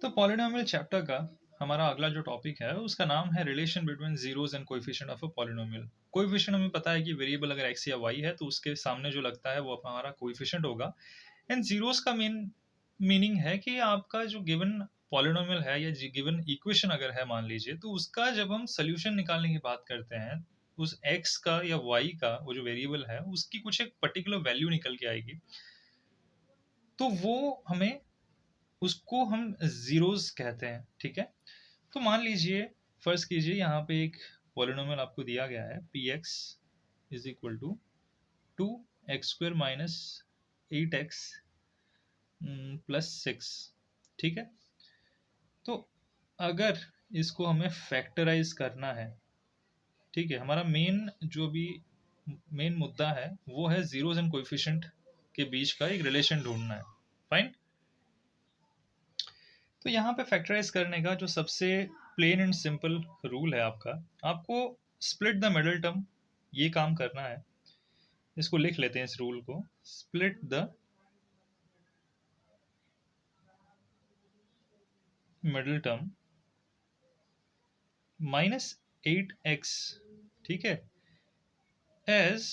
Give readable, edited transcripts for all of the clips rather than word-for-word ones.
तो polynomial chapter का हमारा अगला जो टॉपिक है उसका नाम है relation between zeros and coefficient of a polynomial. Coefficient हमें पता है कि वेरिएबल अगर एक्स या वाई है तो उसके सामने जो लगता है वो हमारा कोएफिशिएंट होगा। एंड जीरोस का मेन मीनिंग है कि आपका जो गिवन पॉलिनोमियल है या गिवन इक्वेशन अगर है मान लीजिए, तो उसका जब हम सोल्यूशन निकालने की बात करते हैं, उस एक्स का या वाई का वो जो वेरिएबल है उसकी कुछ एक पर्टिकुलर वैल्यू निकल के आएगी, तो वो हमें उसको हम जीरोस कहते हैं। ठीक है, तो मान लीजिए, फर्ज कीजिए यहाँ पे एक पॉलिनोमियल आपको दिया गया है P x is equal to 2x² minus 8x plus 6। ठीक है, तो अगर इसको हमें फैक्टराइज करना है, ठीक है, हमारा मेन जो भी मेन मुद्दा है वो है जीरोस एंड कोएफिशिएंट के बीच का एक रिलेशन ढूंढना है। फाइन। तो यहाँ पे फैक्टराइज करने का जो सबसे प्लेन एंड सिंपल रूल है आपका, आपको स्प्लिट द मिडिल टर्म ये काम करना है। इसको लिख लेते हैं इस रूल को, split the middle term -8x, ठीक है, as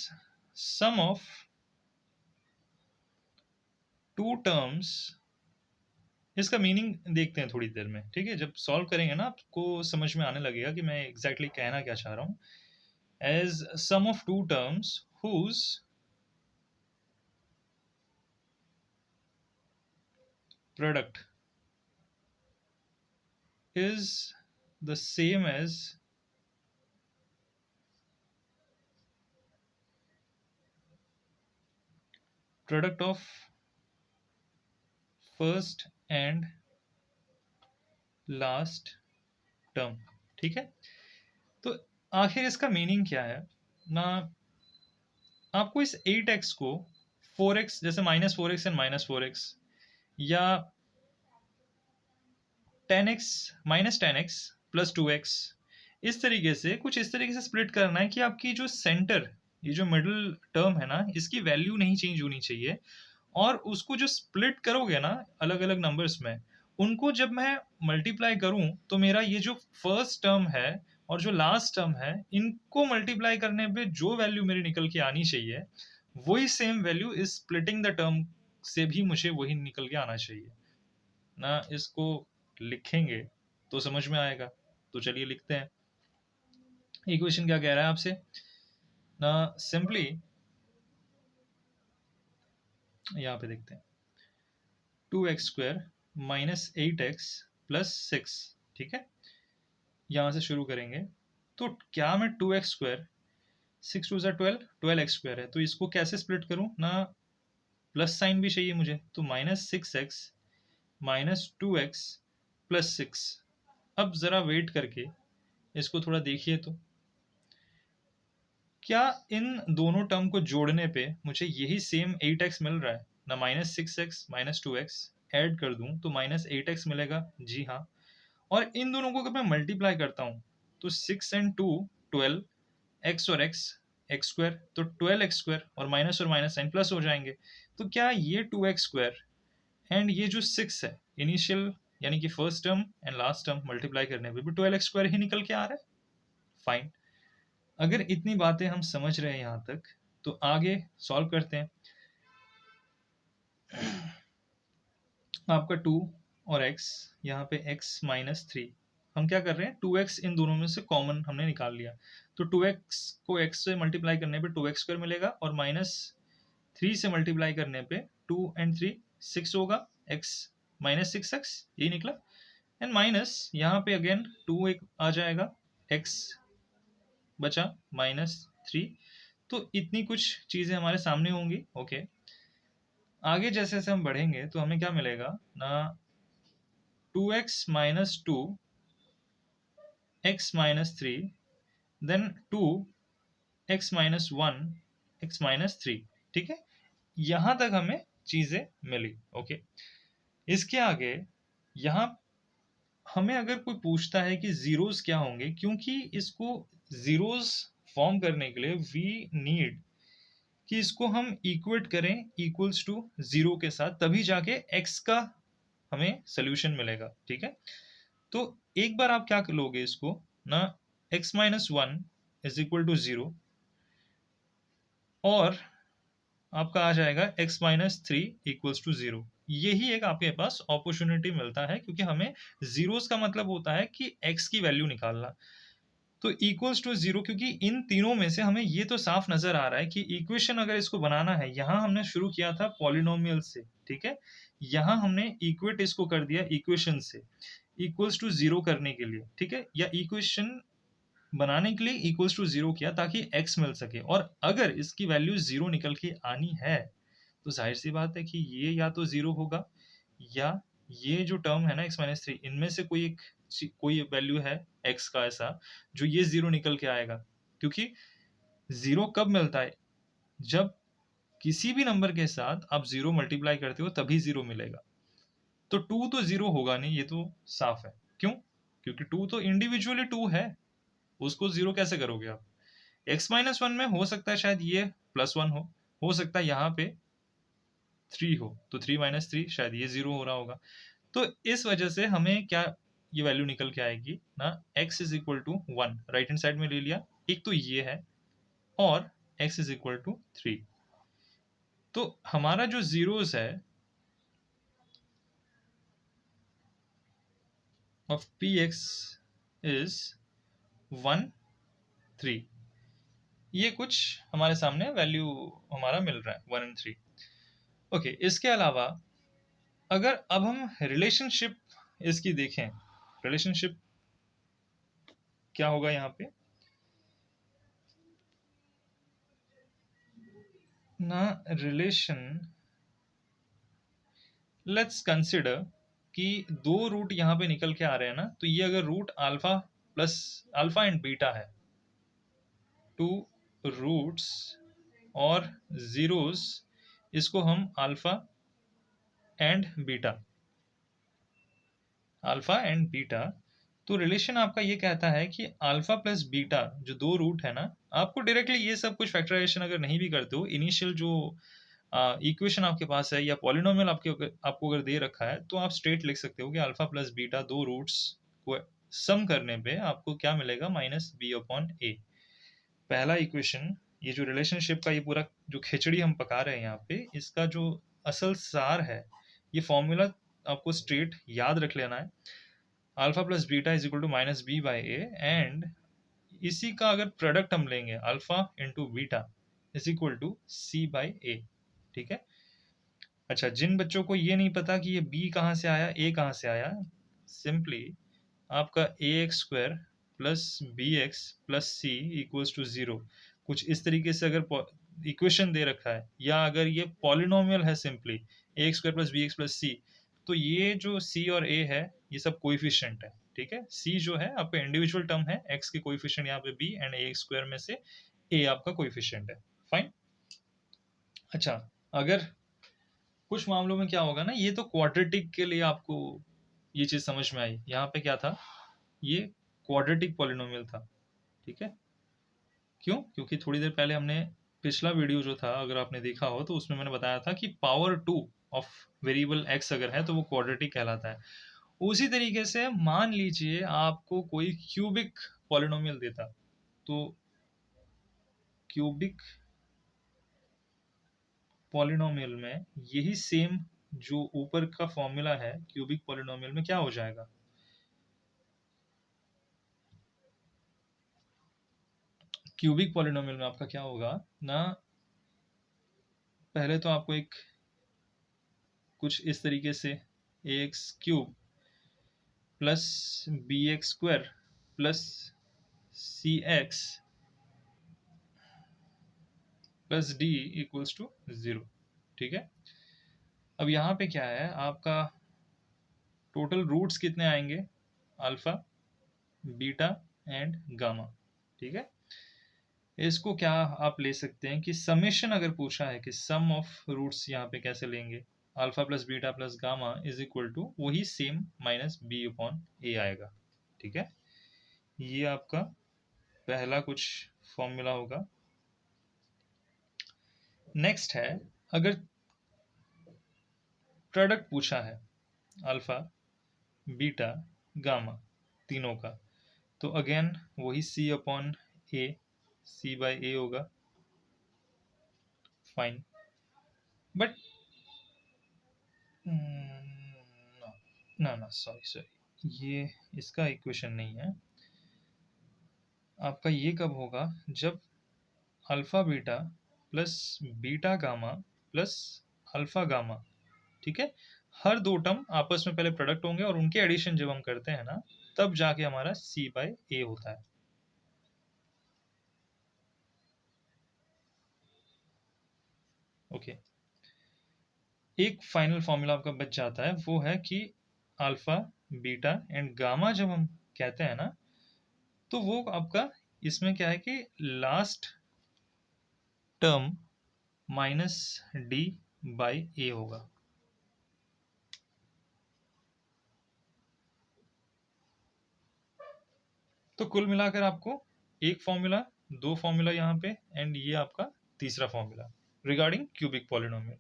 sum of two terms. इसका मीनिंग देखते हैं थोड़ी देर में। ठीक है, जब सॉल्व करेंगे ना आपको समझ में आने लगेगा कि मैं एग्जैक्टली कहना क्या चाह रहा हूँ। As sum of two terms whose product is the same as product of first and last term। ठीक है, तो आखिर इसका मीनिंग क्या है ना, आपको इस 8x को 4x, जैसे -4x एंड -4x, या 10x -10x प्लस 2x, इस तरीके से कुछ इस तरीके से स्प्लिट करना है कि आपकी जो सेंटर, ये जो मिडिल टर्म है ना, इसकी वैल्यू नहीं चेंज होनी चाहिए। और उसको जो स्प्लिट करोगे ना अलग अलग नंबर्स में, उनको जब मैं मल्टीप्लाई करूं तो मेरा ये जो फर्स्ट टर्म है और जो लास्ट टर्म है, इनको मल्टीप्लाई करने पे जो वैल्यू मेरी निकल के आनी चाहिए, वही सेम वैल्यू इस स्प्लिटिंग द टर्म से भी मुझे वही निकल के आना चाहिए ना। इसको लिखेंगे तो समझ में आएगा। तो चलिए लिखते हैं। इक्वेशन क्या कह रहा है आपसे ना, सिंपली यहाँ पे देखते हैं 2x² -8x प्लस 6। ठीक है, यहाँ से शुरू करेंगे। तो क्या मैं 2x², 6 2 12 12x² है, तो इसको कैसे स्प्लिट करूँ ना, प्लस साइन भी चाहिए मुझे, तो -6x -2x प्लस 6। अब ज़रा वेट करके इसको थोड़ा देखिए, तो क्या इन दोनों टर्म को जोड़ने पे मुझे यही सेम 8x मिल रहा है ना, -6x -2x ऐड कर दूं तो -8x मिलेगा। जी हाँ। और इन दोनों को अगर मैं मल्टीप्लाई करता हूँ तो 6 एंड 2 12, x और x² तो 12x² और माइनस साइन प्लस हो जाएंगे। तो क्या ये 2x² एंड ये जो 6 है इनिशियल, यानी कि first term and last term multiply करने पे भी 12x² ही निकल के आ रहा है। फाइन। अगर इतनी बातें हम समझ रहे हैं यहाँ तक, तो आगे सॉल्व करते हैं। आपका 2 और x, यहाँ पे x -3, हम क्या कर रहे हैं, 2x इन दोनों में से कॉमन हमने निकाल लिया। तो 2x को x से मल्टीप्लाई करने पे 2x² मिलेगा, और -3 से मल्टीप्लाई करने पे 2 एंड 3 6 होगा, x -6x ये निकला। एंड माइनस यहाँ पे अगेन 2 एक आ जाएगा, x बचा -3। तो इतनी कुछ चीज़ें हमारे सामने होंगी। ओके, आगे जैसे जैसे हम बढ़ेंगे तो हमें क्या मिलेगा ना, 2x -2 x -3 then 2 x -1 x -3। ठीक है, यहाँ तक हमें चीज़ें मिली। ओके, इसके आगे यहाँ हमें अगर कोई पूछता है कि जीरोस क्या होंगे, क्योंकि इसको जीरोस फॉर्म करने के लिए वी नीड कि इसको हम इक्वेट करें इक्वल्स टू जीरो के साथ, तभी जाके एक्स का हमें सोल्यूशन मिलेगा। ठीक है, तो एक बार आप क्या लोगे इसको ना, x minus one is equal to zero, और आपका आ जाएगा x minus three equals to zero. यही एक आपके पास अपॉर्चुनिटी मिलता है, क्योंकि हमें जीरोस का मतलब होता है कि x की वैल्यू निकालना। तो इक्वल्स टू जीरो, क्योंकि इन तीनों में से हमें ये तो साफ नजर आ रहा है कि इक्वेशन अगर इसको बनाना है, यहाँ हमने शुरू किया था पॉलिनोमियल से, ठीक है, यहाँ हमने इक्वेट इसको कर दिया इक्वेशन से इक्वल्स टू जीरो करने के लिए, ठीक है, या इक्वेशन बनाने के लिए इक्वल्स टू जीरो किया ताकि x मिल सके। और अगर इसकी वैल्यू जीरो निकल के आनी है तो जाहिर सी बात है कि ये या तो जीरो होगा, या ये जो टर्म है ना x माइनस थ्री, इनमें से कोई वैल्यू है x का ऐसा जो ये जीरो निकल के आएगा। क्योंकि जीरो कब मिलता है, जब किसी भी नंबर के साथ आप जीरो मल्टीप्लाई करते हो तभी जीरो मिलेगा। तो टू तो जीरो होगा नहीं, ये तो साफ है। क्यों? क्योंकि टू तो इंडिविजुअली टू है, उसको जीरो कैसे करोगे आप? x माइनस वन में हो सकता है शायद ये प्लस वन हो सकता है यहाँ पे थ्री हो, तो थ्री माइनस थ्री शायद ये जीरो हो रहा होगा। तो इस वजह से हमें क्या ये वैल्यू निकल के आएगी ना, x is equal to one, right hand side में ले लिया, एक तो ये है, और x is equal to three. तो हमारा जो जीरोस है of P x is one three, ये कुछ हमारे सामने वैल्यू हमारा मिल रहा है वन एंड थ्री। ओके, इसके अलावा अगर अब हम रिलेशनशिप इसकी देखें, रिलेशनशिप क्या होगा यहाँ पे ना, रिलेशन, लेट्स कंसिडर कि दो रूट यहाँ पे निकल के आ रहे हैं ना, तो ये अगर root alpha plus alpha and beta है, टू रूट्स और जीरोस, इसको हम अल्फा एंड बीटा, तो रिलेशन आपका ये कहता है कि अल्फा प्लस बीटा जो दो रूट है ना, आपको डायरेक्टली ये सब कुछ फैक्टराइजेशन अगर नहीं भी करते हो, इनिशियल जो इक्वेशन आपके पास है या पॉलिनोमियल आपको अगर दे रखा है, तो आप स्ट्रेट लिख सकते हो कि अल्फा प्लस बीटा दो रूट्स को सम करने पे आपको क्या मिलेगा, माइनस बी अपॉन ए। पहला इक्वेशन, ये जो रिलेशनशिप का ये पूरा जो खिचड़ी हम पका रहे हैं यहाँ पे, इसका जो असल सार है, ये फॉर्मूला आपको स्ट्रेट याद रख लेना है, alpha plus beta is equal to minus b by a, and इसी का अगर प्रोडक्ट हम लेंगे, alpha into beta is equal to c by a. ठीक है, अच्छा, जिन बच्चों को ये नहीं पता कि ये b कहाँ से आया, a कहाँ से आया, सिंपली आपका a x square plus b x plus c equals to zero, कुछ इस तरीके से अगर इक्वेशन दे रखा है, या अगर ये पॉलिनोमियल है simply a x square plus b x plus c, तो ये जो c और a है ये सब कोइफिशिएंट है। ठीक है, c जो है आपका इंडिविजुअल टर्म है, x के कोइफिशिएंट यहाँ पे b, एंड ए स्क्वायर में से a आपका कोइफिशिएंट है। फाइन। अच्छा, अगर कुछ मामलों में क्या होगा ना, ये तो क्वाड्रेटिक के लिए आपको ये चीज समझ में आई, यहाँ पे क्या था, ये क्वाड्रेटिक पॉलिनोमियल था। ठीक है, क्यों? क्योंकि थोड़ी देर पहले हमने पिछला वीडियो जो था अगर आपने देखा हो, तो उसमें मैंने बताया था कि power two of variable x अगर है तो वो क्वाड्रेटिक कहलाता है। उसी तरीके से मान लीजिए आपको कोई क्यूबिक पॉलिनोमियल देता, तो क्यूबिक पॉलिनोमियल में यही सेम जो ऊपर का फॉर्मूला है क्यूबिक पॉलिनोमियल में क्या हो जाएगा, क्यूबिक पॉलिनोमियल में आपका क्या होगा ना, पहले तो आपको एक कुछ इस तरीके से a x cube plus b x square plus c x plus d equals to zero. ठीक है, अब यहाँ पे क्या है, आपका टोटल रूट्स कितने आएंगे, अल्फा बीटा एंड गामा। ठीक है, इसको क्या आप ले सकते हैं कि समेशन अगर पूछा है कि सम ऑफ रूट्स यहाँ पे कैसे लेंगे, alpha plus beta plus gamma is equal to वही same minus B upon A आएगा। ठीक है, ये आपका पहला कुछ फॉर्मूला होगा। नेक्स्ट है, अगर प्रोडक्ट पूछा है, अल्फा, बीटा, गामा, तीनों का। तो अगेन वही सी अपॉन ए, सी बाय ए होगा। फाइन, बट ना ना ना, सॉरी सॉरी, ये इसका इक्वेशन नहीं है। आपका ये कब होगा, जब alpha beta plus beta gamma plus alpha gamma, ठीक है, हर दो टर्म आपस में पहले प्रोडक्ट होंगे और उनके एडिशन जब हम करते हैं ना, तब जाके हमारा सी बाय ए होता है। ओके, एक फाइनल फॉर्मूला आपका बच जाता है, वो है कि अल्फा, बीटा एंड गामा जब हम कहते हैं ना, तो वो आपका इसमें क्या है कि last term minus d by a होगा। तो कुल मिलाकर आपको एक फॉर्मूला, दो फॉर्मूला यहाँ पे, एंड ये आपका तीसरा फॉर्मूला रिगार्डिंग क्यूबिक पॉलिनोमियल।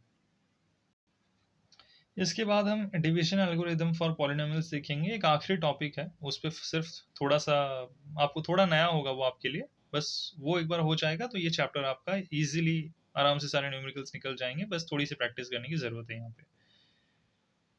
इसके बाद हम डिवीजन एल्गोरिदम फॉर पॉलिनोमियल्स सीखेंगे। एक आखिरी टॉपिक है, उस पर सिर्फ थोड़ा सा आपको थोड़ा नया होगा वो आपके लिए, बस वो एक बार हो जाएगा तो ये चैप्टर आपका इजीली आराम से सारे न्यूमेरिकल्स निकल जाएंगे, बस थोड़ी सी प्रैक्टिस करने की ज़रूरत है यहाँ पे।